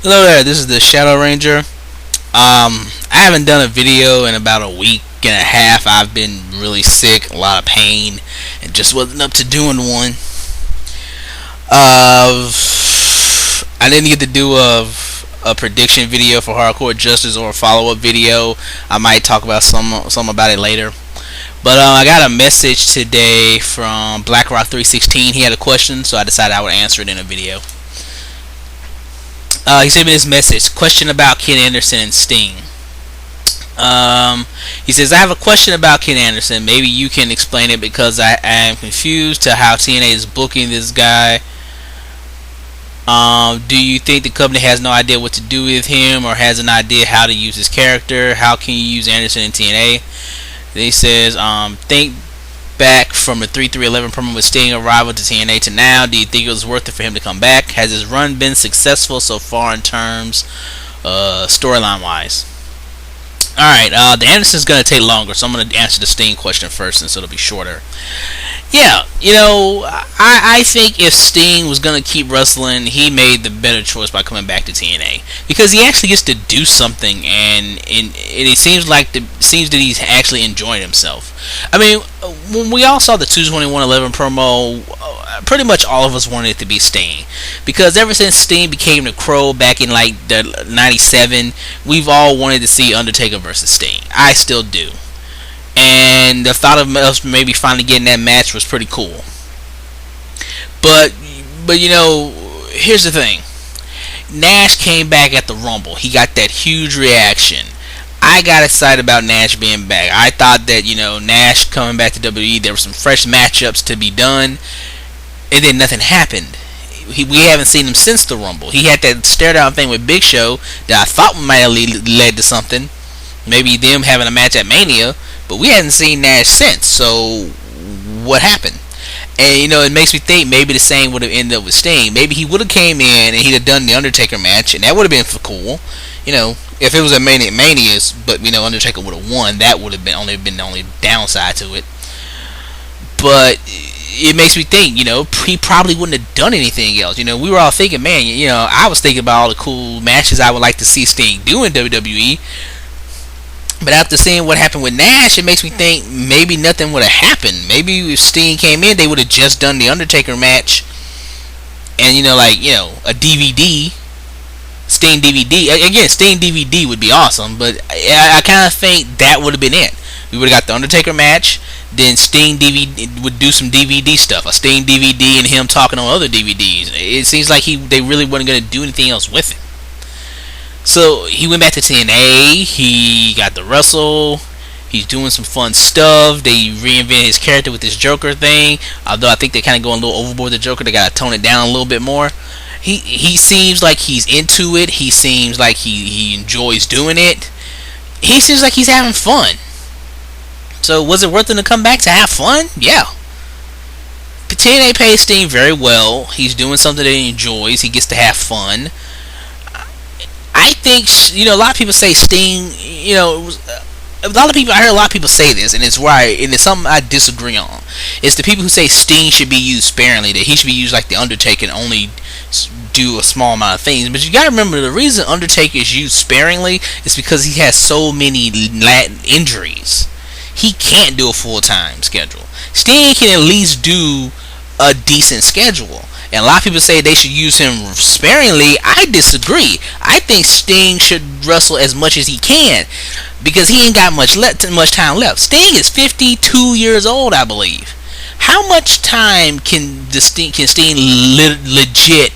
Hello there, this is the Shadow Ranger. I haven't done a video in about a week and a half. I've been really sick, a lot of pain, and just wasn't up to doing one. I didn't get to do a prediction video for Hardcore Justice or a follow up video. I might talk about some about it later. But I got a message today from Blackrock316. He had a question, so I decided I would answer it in a video. He sent me this message. Question about Ken Anderson and Sting. He says, I have a question about Ken Anderson. Maybe you can explain it because I am confused to how TNA is booking this guy. Do you think the company has no idea what to do with him or has an idea how to use his character? How can you use Anderson in TNA? Then he says, think back from the 3-3-11 promo with Sting arrival to TNA to now. Do you think it was worth it for him to come back? Has his run been successful so far in terms storyline wise? Alright, the Anderson's going to take longer, so I'm going to answer the Sting question first, and so it'll be shorter. Yeah, I think if Sting was going to keep wrestling, he made the better choice by coming back to TNA. Because he actually gets to do something, and it seems that he's actually enjoying himself. I mean, when we all saw the 221-11 promo, pretty much all of us wanted it to be Sting. Because ever since Sting became the Crow back in like the 97, we've all wanted to see Undertaker versus Sting. I still do. And the thought of us maybe finally getting that match was pretty cool. But here's the thing. Nash came back at the Rumble. He got that huge reaction. I got excited about Nash being back. I thought that, Nash coming back to WWE, there were some fresh matchups to be done. And then nothing happened. We haven't seen him since the Rumble. He had that stare down thing with Big Show that I thought might have led to something. Maybe them having a match at Mania. But we hadn't seen Nash since, so what happened? And, it makes me think maybe the same would have ended up with Sting. Maybe he would have came in and he'd have done the Undertaker match, and that would have been cool. If it was a Mania's, but, Undertaker would have won, that would have been the only downside to it. But it makes me think, he probably wouldn't have done anything else. We were all thinking, man, I was thinking about all the cool matches I would like to see Sting do in WWE. But after seeing what happened with Nash, it makes me think maybe nothing would have happened. Maybe if Sting came in, they would have just done the Undertaker match. And, a DVD. Sting DVD. Again, Sting DVD would be awesome. But I kind of think that would have been it. We would have got the Undertaker match. Then Sting DVD would do some DVD stuff. A Sting DVD and him talking on other DVDs. It seems like they really weren't going to do anything else with it. So he went back to TNA, he got to wrestle, he's doing some fun stuff, they reinvented his character with this Joker thing, although I think they're kind of going a little overboard with the Joker, they got to tone it down a little bit more. He seems like he's into it, he seems like he enjoys doing it, he seems like he's having fun. So was it worth him to come back to have fun? Yeah. But TNA pays Sting very well, he's doing something that he enjoys, he gets to have fun. I think, a lot of people say Sting, I heard a lot of people say this, and it's right, and it's something I disagree on. It's the people who say Sting should be used sparingly, that he should be used like the Undertaker and only do a small amount of things. But you gotta remember, the reason Undertaker is used sparingly is because he has so many injuries. He can't do a full-time schedule. Sting can at least do a decent schedule. And a lot of people say they should use him sparingly. I disagree. I think Sting should wrestle as much as he can because he ain't got much time left. Sting is 52 years old, I believe. How much time can Sting legit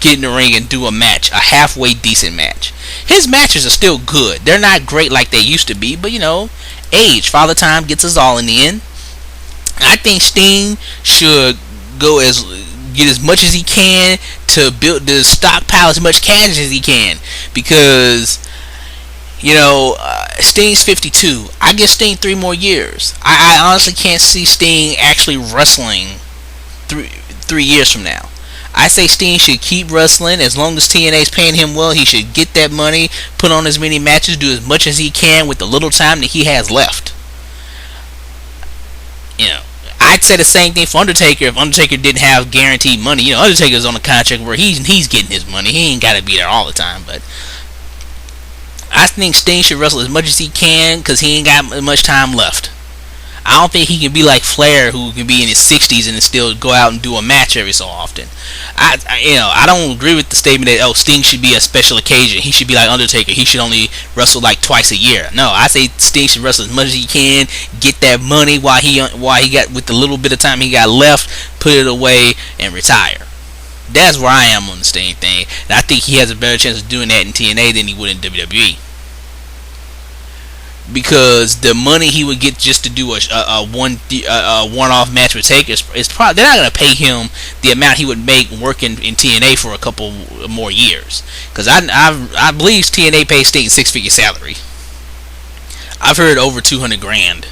get in the ring and do a match, a halfway decent match? His matches are still good. They're not great like they used to be, but age, father time gets us all in the end. I think Sting should get as much as he can to stockpile as much cash as he can, because Sting's 52. I give Sting 3 more years. I honestly can't see Sting actually wrestling 3 years from now. I say Sting should keep wrestling as long as TNA's paying him well. He should get that money, put on as many matches, do as much as he can with the little time that he has left. I'd say the same thing for Undertaker if Undertaker didn't have guaranteed money. You know, Undertaker's on a contract where he's getting his money. He ain't got to be there all the time. But I think Sting should wrestle as much as he can because he ain't got much time left. I don't think he can be like Flair, who can be in his 60s and still go out and do a match every so often. I don't agree with the statement that Sting should be a special occasion. He should be like Undertaker. He should only wrestle like twice a year. No, I say Sting should wrestle as much as he can, get that money while he got with the little bit of time he got left, put it away and retire. That's where I am on the Sting thing. And I think he has a better chance of doing that in TNA than he would in WWE. Because the money he would get just to do a one-off match with Taker is probably, they're not going to pay him the amount he would make working in TNA for a couple more years. Because I believe TNA pays Sting 6-figure salary. I've heard over $200,000.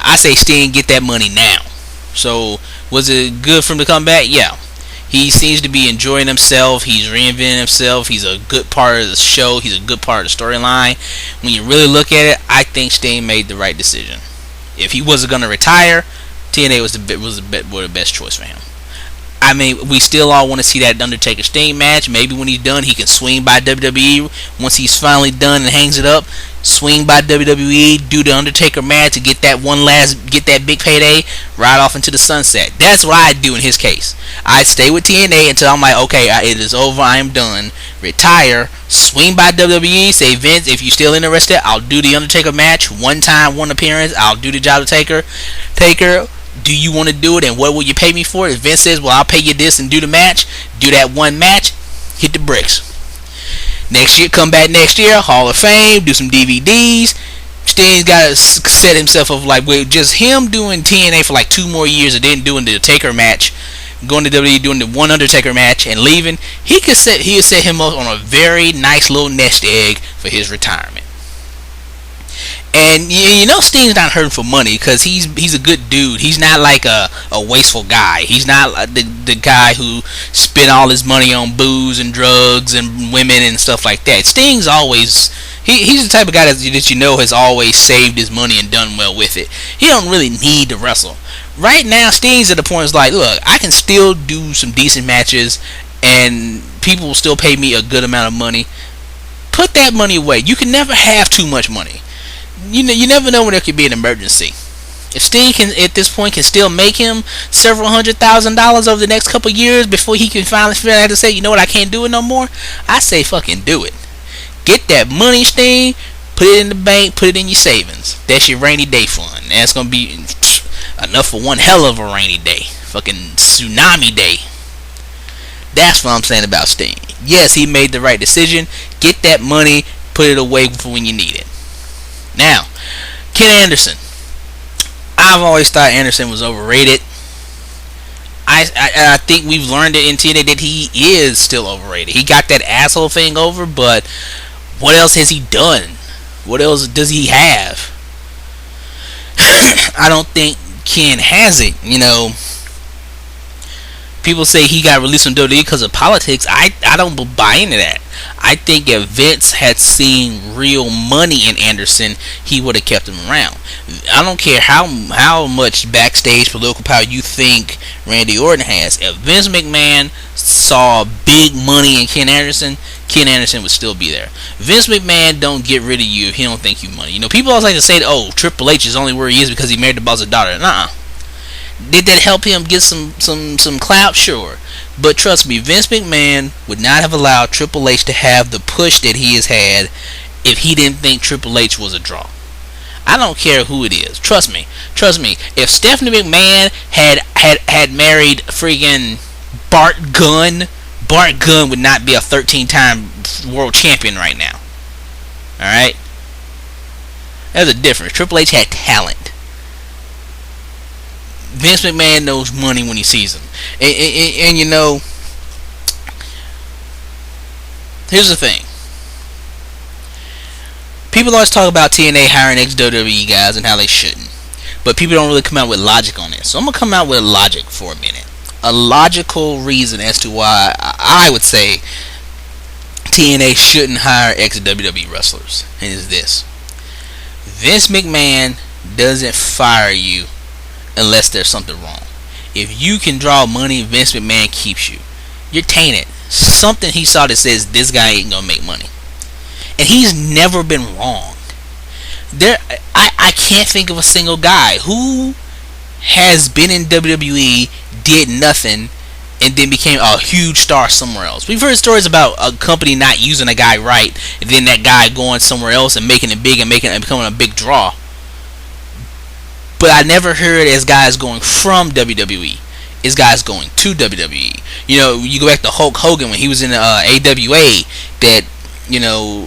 I say Sting get that money now. So was it good for him to come back? Yeah. He seems to be enjoying himself. He's reinventing himself. He's a good part of the show. He's a good part of the storyline. When you really look at it, I think Sting made the right decision. If he wasn't going to retire, TNA was the best choice for him. I mean, we still all want to see that Undertaker Sting match. Maybe when he's done, he can swing by WWE. Once he's finally done and hangs it up, swing by WWE, do the Undertaker match to get that big payday, ride off into the sunset. That's what I'd do in his case. I'd stay with TNA until I'm like, okay, it is over, I am done. Retire, swing by WWE, say, Vince, if you're still interested, I'll do the Undertaker match. One time, one appearance, I'll do the job of Taker. Do you want to do it, and what will you pay me for it? If Vince says, well, I'll pay you this and do the match, do that one match, hit the bricks. Next year, come back next year, Hall of Fame, do some DVDs. Sting's got to set himself up like with just him doing TNA for like 2 more years and then doing the Taker match, going to WWE, doing the one Undertaker match and leaving. He'll set him up on a very nice little nest egg for his retirement. And you know Sting's not hurting for money because he's a good dude. He's not like a wasteful guy. He's not the guy who spent all his money on booze and drugs and women and stuff like that. Sting's always he's the type of guy that you know has always saved his money and done well with it. He don't really need to wrestle. Right now, Sting's at the point is like, look, I can still do some decent matches and people will still pay me a good amount of money. Put that money away. You can never have too much money. You never know when there could be an emergency. If Sting at this point can still make him several $100,000 over the next couple years before he can finally have to say, you know what, I can't do it no more, I say fucking do it. Get that money, Sting, put it in the bank, put it in your savings. That's your rainy day fund. That's gonna be enough for one hell of a rainy day. Fucking tsunami day. That's what I'm saying about Sting. Yes, he made the right decision. Get that money, put it away for when you need it. Now, Ken Anderson. I've always thought Anderson was overrated. I think we've learned it in TNA that he is still overrated. He got that asshole thing over, but what else has he done? What else does he have? I don't think Ken has it. You know, people say he got released from WWE because of politics. I don't buy into that. I think if Vince had seen real money in Anderson, he would have kept him around. I don't care how much backstage political power you think Randy Orton has. If Vince McMahon saw big money in Ken Anderson would still be there. Vince McMahon don't get rid of you if he don't think you money. You know, people always like to say, oh, Triple H is only where he is because he married the boss's daughter. Nuh-uh. Did that help him get some clout? Sure. But trust me, Vince McMahon would not have allowed Triple H to have the push that he has had if he didn't think Triple H was a draw. I don't care who it is. Trust me. If Stephanie McMahon had married freaking Bart Gunn would not be a 13-time world champion right now. Alright? There's a difference. Triple H had talent. Vince McMahon knows money when he sees him. And you know, here's the thing. People always talk about TNA hiring ex-WWE guys and how they shouldn't. But people don't really come out with logic on this. So I'm going to come out with logic for a minute. A logical reason as to why I would say TNA shouldn't hire ex-WWE wrestlers. And it's this. Vince McMahon doesn't fire you unless there's something wrong. If you can draw money, Vince McMahon keeps you. You're tainted. Something he saw that says this guy ain't gonna make money, and he's never been wrong. I can't think of a single guy who has been in WWE, did nothing, and then became a huge star somewhere else. We've heard stories about a company not using a guy right, and then that guy going somewhere else and making it big and becoming a big draw. But I never heard as guys going from WWE. It's guys going to WWE. You know, you go back to Hulk Hogan when he was in AWA, that, you know,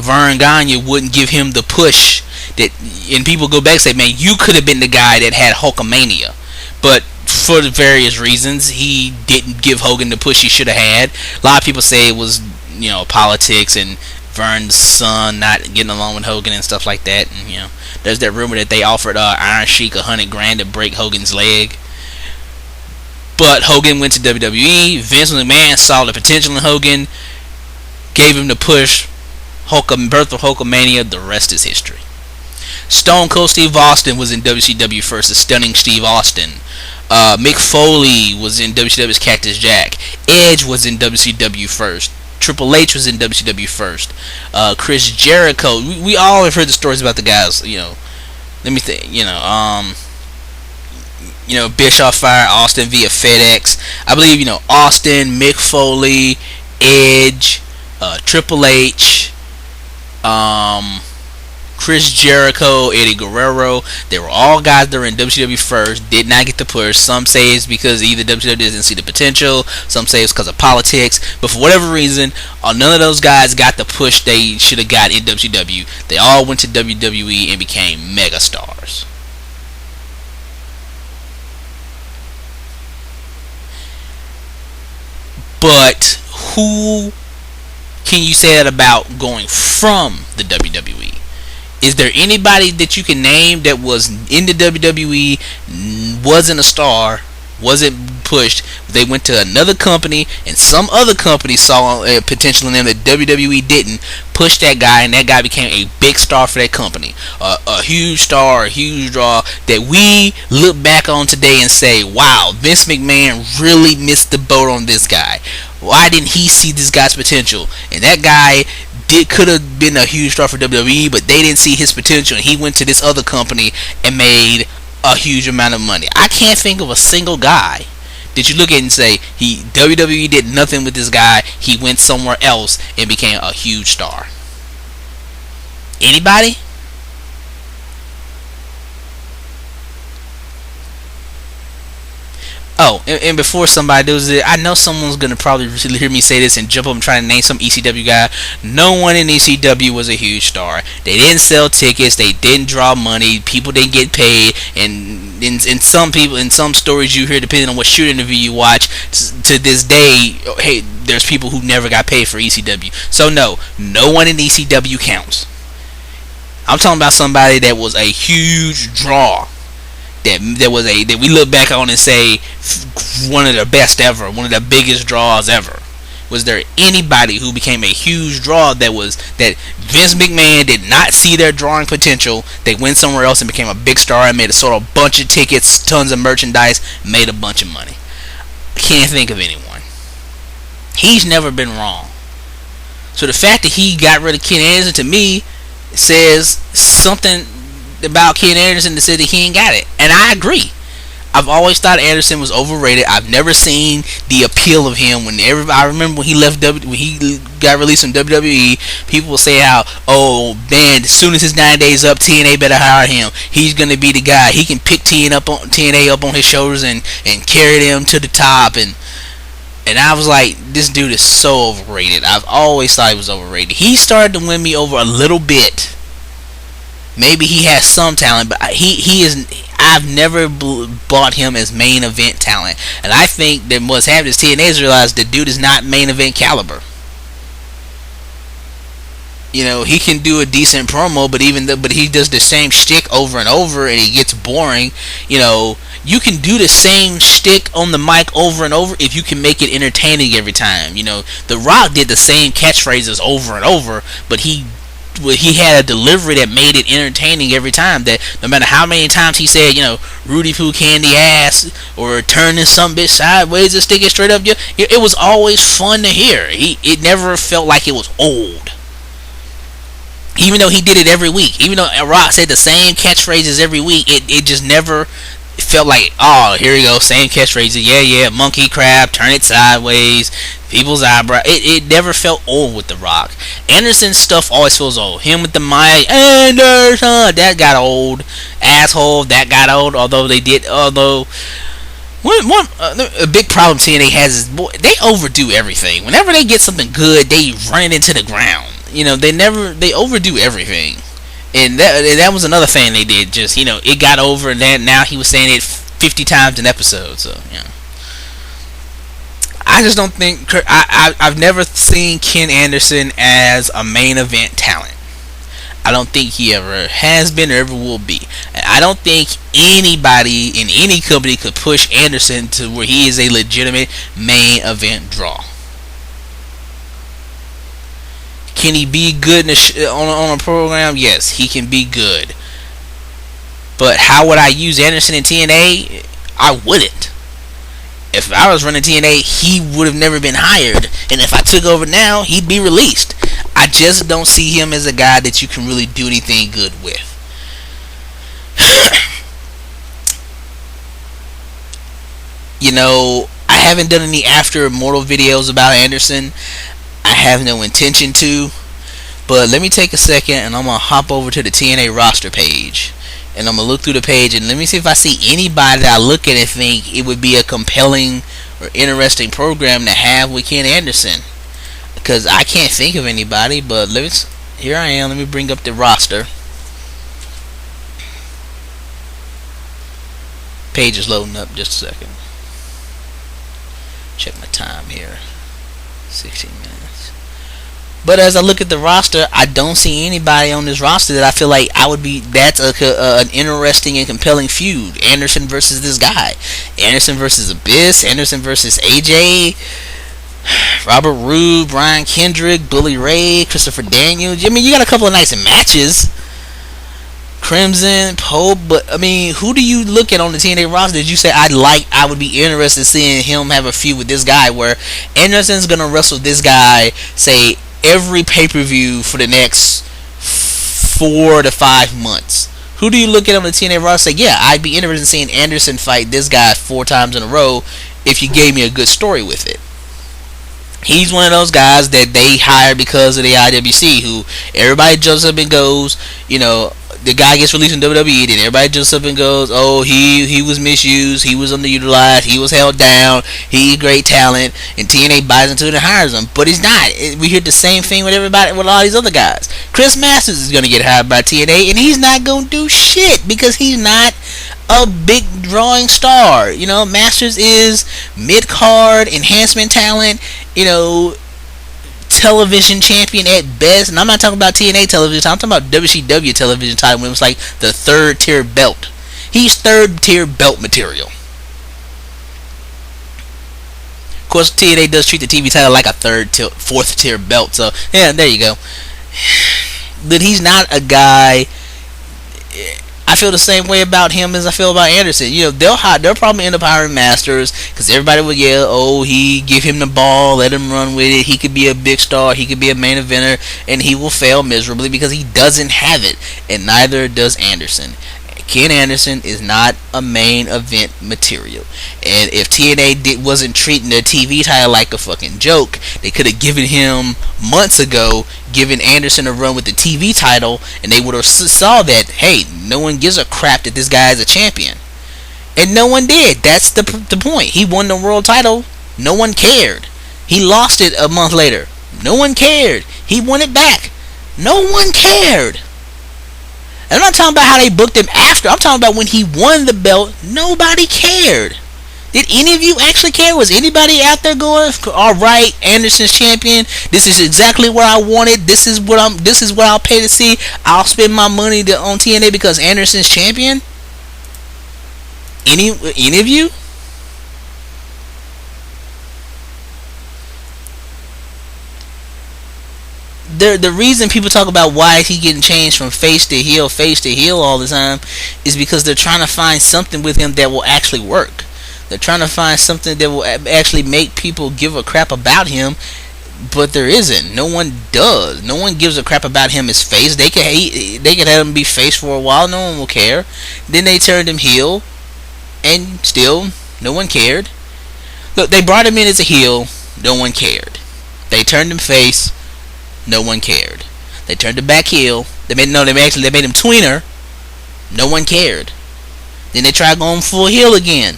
Vern Gagne wouldn't give him the push that, and people go back and say, man, you could have been the guy that had Hulkamania, but for various reasons he didn't give Hogan the push he should have had. A lot of people say it was, you know, politics and Vern's son not getting along with Hogan and stuff like that. And, you know, there's that rumor that they offered Iron Sheik $100,000 to break Hogan's leg. But Hogan went to WWE. Vince McMahon saw the potential in Hogan, gave him the push. Birth of Hulkamania. The rest is history. Stone Cold Steve Austin was in WCW first, the stunning Steve Austin. Mick Foley was in WCW's Cactus Jack. Edge was in WCW first. Triple H was in WCW first. Chris Jericho. We all have heard the stories about the guys. You know, let me think. You know, Bischoff fired Austin via FedEx. I believe, you know, Austin, Mick Foley, Edge, Triple H, Chris Jericho, Eddie Guerrero. They were all guys that were in WCW first, did not get the push. Some say it's because either WCW didn't see the potential, some say it's because of politics, but for whatever reason, none of those guys got the push they should have got in WCW. They all went to WWE and became mega stars. But who can you say that about going from the WWE? Is there anybody that you can name that was in the WWE, wasn't a star, wasn't pushed, they went to another company, and some other company saw potential in them that WWE didn't, push that guy, and that guy became a big star for that company, a huge star, a huge draw that we look back on today and say, wow, Vince McMahon really missed the boat on this guy. Why didn't he see this guy's potential? And that guy could have been a huge star for WWE, but they didn't see his potential, and he went to this other company and made a huge amount of money. I can't think of a single guy that you look at and say WWE did nothing with this guy. He went somewhere else and became a huge star. Anybody? Oh, and before somebody does it, I know someone's going to probably hear me say this and jump up and try to name some ECW guy. No one in ECW was a huge star. They didn't sell tickets. They didn't draw money. People didn't get paid. And in some people, in some stories you hear, depending on what shoot interview you watch, to this day, hey, there's people who never got paid for ECW. So no one in ECW counts. I'm talking about somebody that was a huge draw. That we look back on and say one of the best ever, one of the biggest draws ever. Was there anybody who became a huge draw that Vince McMahon did not see their drawing potential? They went somewhere else and became a big star and sold a bunch of tickets, tons of merchandise, made a bunch of money. I can't think of anyone. He's never been wrong. So the fact that he got rid of Ken Anderson, to me, says something about Ken Anderson to say that he ain't got it. And I agree. I've always thought Anderson was overrated. I've never seen the appeal of him. I remember when he left when he got released from WWE, people will say how, oh man, as soon as his 9 days up, TNA better hire him. He's gonna be the guy. He can pick TNA up on his shoulders and carry them to the top. And I was like, this dude is so overrated. I've always thought he was overrated. He started to win me over a little bit. Maybe he has some talent, but he is. I've never bought him as main event talent, and I think that what's happened is TNA's realized the dude is not main event caliber. You know, he can do a decent promo, but he does the same shtick over and over, and he gets boring. You know, you can do the same shtick on the mic over and over if you can make it entertaining every time. You know, The Rock did the same catchphrases over and over, but he he had a delivery that made it entertaining every time. That no matter how many times he said, Rudy Poo candy ass, or turning some bitch sideways and stick it straight up, it was always fun to hear. It never felt like it was old. Even though he did it every week, even though Rock said the same catchphrases every week, it just never felt like, oh, here we go, same catchphrases. Yeah, monkey crab, turn it sideways, people's eyebrow. It never felt old with The Rock. Anderson's stuff always feels old. Him with the mic, Anderson, that got old. Asshole, that got old. A big problem TNA has is, they overdo everything. Whenever they get something good, they run it into the ground. They overdo everything. And that was another thing they did. Just, it got over, and then now he was saying it 50 times an episode. So, I just don't think I've never seen Ken Anderson as a main event talent. I don't think he ever has been or ever will be. I don't think anybody in any company could push Anderson to where he is a legitimate main event draw. Can he be good on a program? Yes, he can be good. But how would I use Anderson in TNA? I wouldn't. If I was running TNA, he would have never been hired. And if I took over now, he'd be released. I just don't see him as a guy that you can really do anything good with. I haven't done any After Immortal videos about Anderson. I have no intention to. But let me take a second and I'm going to hop over to the TNA roster page. And I'm going to look through the page and let me see if I see anybody that I look at and think it would be a compelling or interesting program to have with Ken Anderson. Because I can't think of anybody, but here I am. Let me bring up the roster. Page is loading up, just a second. Check my time here. 16 minutes. But as I look at the roster, I don't see anybody on this roster that I feel like that's an interesting and compelling feud. Anderson versus this guy. Anderson versus Abyss. Anderson versus AJ. Robert Roode, Brian Kendrick, Bully Ray, Christopher Daniels. I mean, you got a couple of nice matches. Crimson, Pope, but I mean, who do you look at on the TNA roster that you say I would be interested in seeing him have a feud with this guy, where Anderson's gonna wrestle this guy, say, every pay-per-view for the next 4 to 5 months? Who do you look at on the TNA roster and say, yeah, I'd be interested in seeing Anderson fight this guy 4 times in a row if you gave me a good story with it? He's one of those guys that they hire because of the IWC, who everybody jumps up and goes, the guy gets released in WWE, then everybody jumps up and goes, oh, he was misused, he was underutilized, he was held down, he's great talent, and TNA buys into it and hires him. But he's not. We hear the same thing with everybody, with all these other guys. Chris Masters is going to get hired by TNA, and he's not going to do shit because he's not a big drawing star. Masters is mid-card, enhancement talent, television champion at best. And I'm not talking about TNA television, I'm talking about WCW television title when it was like the 3rd tier belt. He's 3rd tier belt material. Of course, TNA does treat the TV title like a 4th tier belt, so yeah, there you go. But he's not a guy. I feel the same way about him as I feel about Anderson. They'll probably end up hiring Masters because everybody will yell, oh, he give him the ball, let him run with it, he could be a big star, he could be a main eventer, and he will fail miserably because he doesn't have it, and neither does Anderson. Ken Anderson is not a main event material. And if TNA wasn't treating their TV title like a fucking joke, they could have given him, months ago, given Anderson a run with the TV title, and they would have saw that, hey, no one gives a crap that this guy is a champion. And no one did. That's the point. He won the world title. No one cared. He lost it a month later. No one cared. He won it back. No one cared. And I'm not talking about how they booked him after. I'm talking about when he won the belt. Nobody cared. Did any of you actually care? Was anybody out there going, all right, Anderson's champion, this is exactly what I wanted, this is what I'll pay to see, I'll spend my money on TNA because Anderson's champion? Any of you? the reason people talk about why is he getting changed from face to heel all the time is because they're trying to find something with him that will actually work. They're trying to find something that will actually make people give a crap about him, but there isn't. No one does. No one gives a crap about him as face. They could have him be face for a while. No one will care. Then they turned him heel, and still no one cared. Look, they brought him in as a heel. No one cared. They turned him face. No one cared. They turned him back heel. They made him tweener. No one cared. Then they tried going full heel again.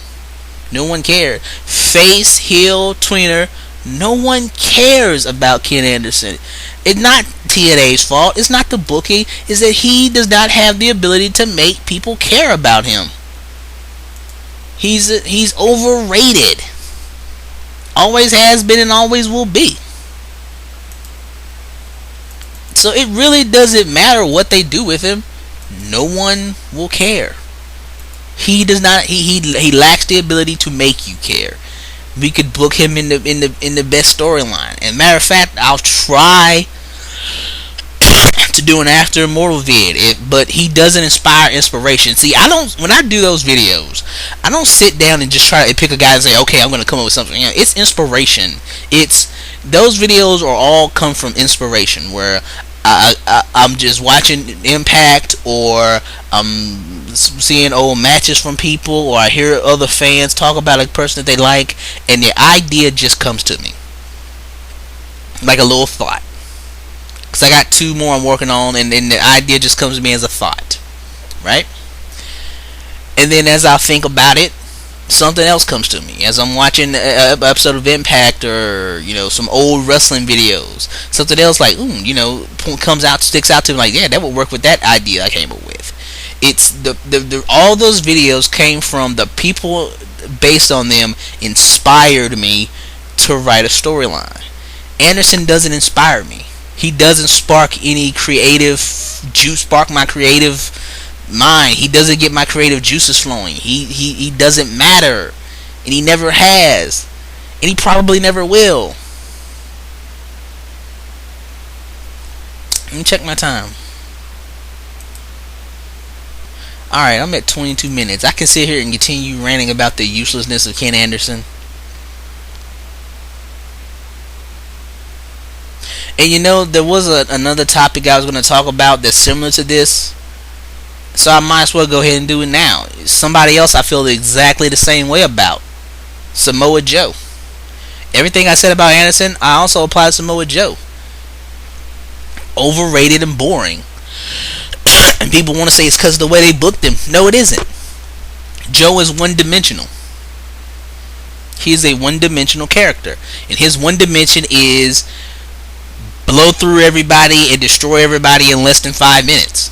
No one cared. Face, heel, tweener. No one cares about Ken Anderson. It's not TNA's fault. It's not the booking. It's that he does not have the ability to make people care about him. He's overrated. Always has been and always will be. So it really doesn't matter what they do with him. No one will care. He does not. He lacks the ability to make you care. We could book him in the best storyline. And matter of fact, I'll try to do an After Immortal vid, but he doesn't inspire inspiration. See, when I do those videos, I don't sit down and just try to pick a guy and say, okay, I'm going to come up with something. It's inspiration. Those videos are all come from inspiration, where I'm just watching Impact, or I'm seeing old matches from people, or I hear other fans talk about a person that they like, and the idea just comes to me like a little thought. Because I got 2 more I'm working on, and then the idea just comes to me as a thought, right? And then as I think about it, something else comes to me. As I'm watching an episode of Impact, or some old wrestling videos, something else like sticks out to me, like, yeah, that would work with that idea I came up with. It's all those videos came from the people based on them inspired me to write a storyline. Anderson doesn't inspire me. He doesn't spark any creative juice, spark my creative mind. He doesn't get my creative juices flowing. He doesn't matter, and he never has, and he probably never will. Let me check my time. Alright, I'm at 22 minutes. I can sit here and continue ranting about the uselessness of Ken Anderson. And there was another topic I was going to talk about that's similar to this, so I might as well go ahead and do it now. Somebody else I feel exactly the same way about. Samoa Joe. Everything I said about Anderson, I also apply to Samoa Joe. Overrated and boring. And people want to say it's because of the way they booked him. No, it isn't. Joe is one-dimensional. He is a one-dimensional character. And his one dimension is blow through everybody and destroy everybody in less than 5 minutes.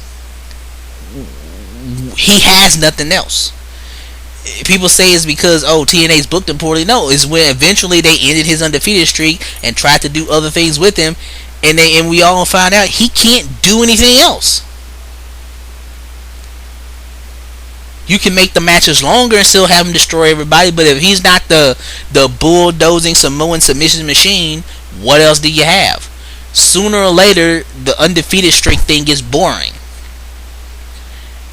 He has nothing else. People say it's because TNA's booked him poorly. No, it's when eventually they ended his undefeated streak and tried to do other things with him, and we all found out he can't do anything else. You can make the matches longer and still have him destroy everybody, but if he's not the bulldozing Samoan submission machine, what else do you have? Sooner or later, the undefeated streak thing gets boring.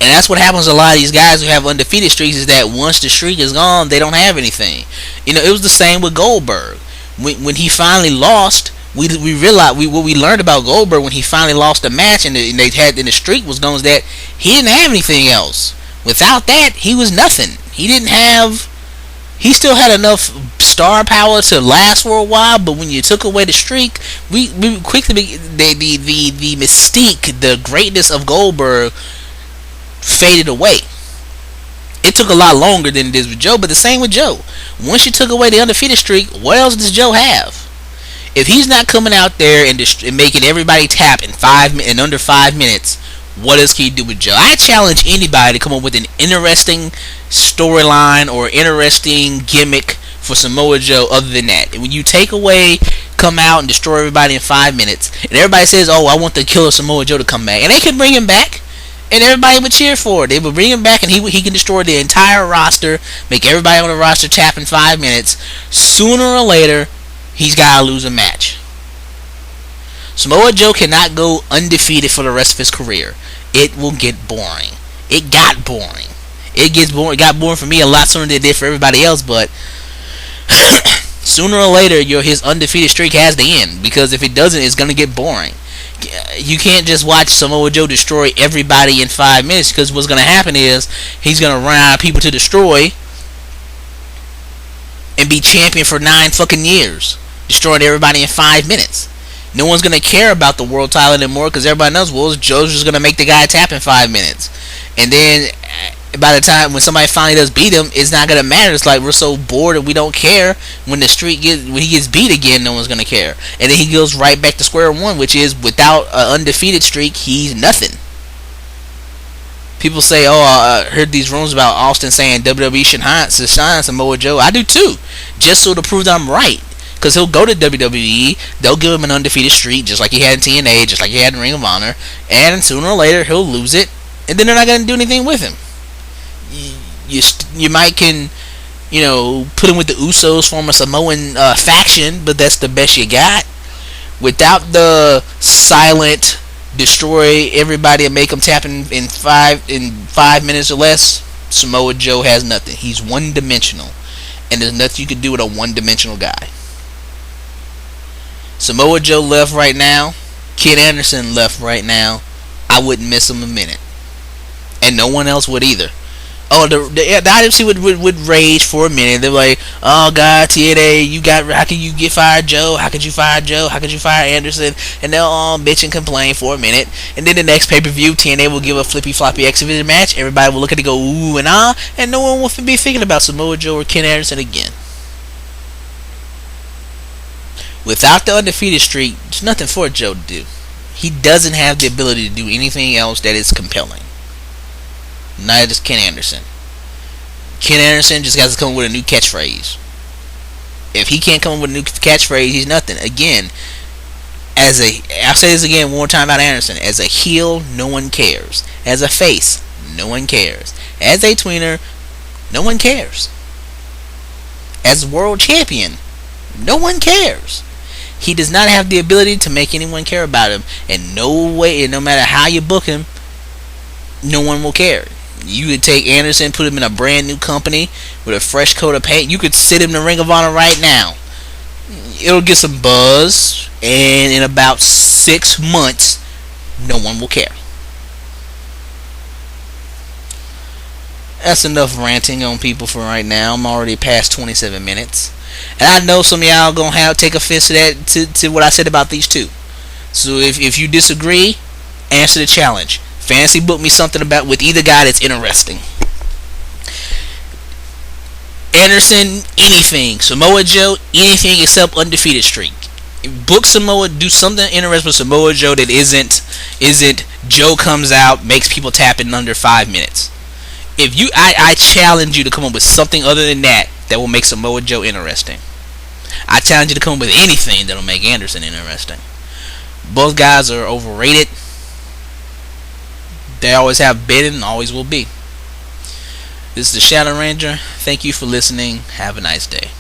And that's what happens to a lot of these guys who have undefeated streaks, is that once the streak is gone, they don't have anything. It was the same with Goldberg. When he finally lost, we realized what we learned about Goldberg when he finally lost the match and the streak was gone, was that he didn't have anything else. Without that, he was nothing. He still had enough star power to last for a while, but when you took away the streak, we quickly the mystique, the greatness of Goldberg faded away. It took a lot longer than it is with Joe, but the same with Joe. Once you took away the undefeated streak, what else does Joe have? If he's not coming out there and making everybody tap in under 5 minutes, what else can you do with Joe? I challenge anybody to come up with an interesting storyline or interesting gimmick for Samoa Joe other than that. And when you come out and destroy everybody in 5 minutes, and everybody says, "Oh, I want the killer Samoa Joe to come back," and they could bring him back, and everybody would cheer for it. They would bring him back, and he can destroy the entire roster, make everybody on the roster tap in 5 minutes. Sooner or later, he's got to lose a match. Samoa Joe cannot go undefeated for the rest of his career. It will get boring. It got boring. It gets boring. It got boring for me a lot sooner than it did for everybody else, but sooner or later, his undefeated streak has to end, because if it doesn't, it's going to get boring. You can't just watch Samoa Joe destroy everybody in 5 minutes, because what's going to happen is he's going to run out of people to destroy and be champion for 9 fucking years, destroying everybody in 5 minutes. No one's going to care about the world title anymore, because everybody knows, well, Joe's just going to make the guy tap in 5 minutes. And then by the time when somebody finally does beat him, it's not going to matter. It's like we're so bored and we don't care. When he gets beat again, no one's going to care. And then he goes right back to square one, which is without an undefeated streak, he's nothing. People say, oh, I heard these rumors about Austin saying WWE should sign Samoa Joe. I do too, just so to prove that I'm right. Because he'll go to WWE, they'll give him an undefeated streak, just like he had in TNA, just like he had in Ring of Honor, and sooner or later he'll lose it, and then they're not going to do anything with him. You might can, put him with the Usos, form a Samoan faction, but that's the best you got. Without the silent destroy everybody and make them tap in 5 minutes or less, Samoa Joe has nothing. He's one-dimensional, and there's nothing you can do with a one-dimensional guy. Samoa Joe left right now. Ken Anderson left right now. I wouldn't miss him a minute, and no one else would either. Oh, the IWC would rage for a minute. They're like, oh God, TNA, how can you get fired, Joe? How could you fire Joe? How could you fire Anderson? And they'll all bitch and complain for a minute. And then the next pay-per-view, TNA will give a flippy floppy exhibition match. Everybody will look at it, go ooh and ah, and no one will be thinking about Samoa Joe or Ken Anderson again. Without the undefeated streak, there's nothing for Joe to do. He doesn't have the ability to do anything else that is compelling. Neither does Ken Anderson. Ken Anderson just has to come up with a new catchphrase. If he can't come up with a new catchphrase, he's nothing. Again, I'll say this again one more time about Anderson. As a heel, no one cares. As a face, no one cares. As a tweener, no one cares. As world champion, no one cares. He does not have the ability to make anyone care about him, and no matter how you book him, no one will care. You could take Anderson, put him in a brand new company with a fresh coat of paint. You could sit him in the Ring of Honor right now. It'll get some buzz, and in about 6 months, no one will care. That's enough ranting on people for right now. I'm already past 27 minutes. And I know some of y'all gonna take offense to that, to what I said about these two. So if you disagree, answer the challenge. Fantasy book me something about with either guy that's interesting. Anderson, anything. Samoa Joe, anything except undefeated streak. Book Samoa, do something interesting with Samoa Joe that isn't Joe comes out, makes people tap in under 5 minutes. I challenge you to come up with something other than that will make Samoa Joe interesting. I challenge you to come up with anything that'll make Anderson interesting. Both guys are overrated. They always have been and always will be. This is the Shadow Ranger. Thank you for listening. Have a nice day.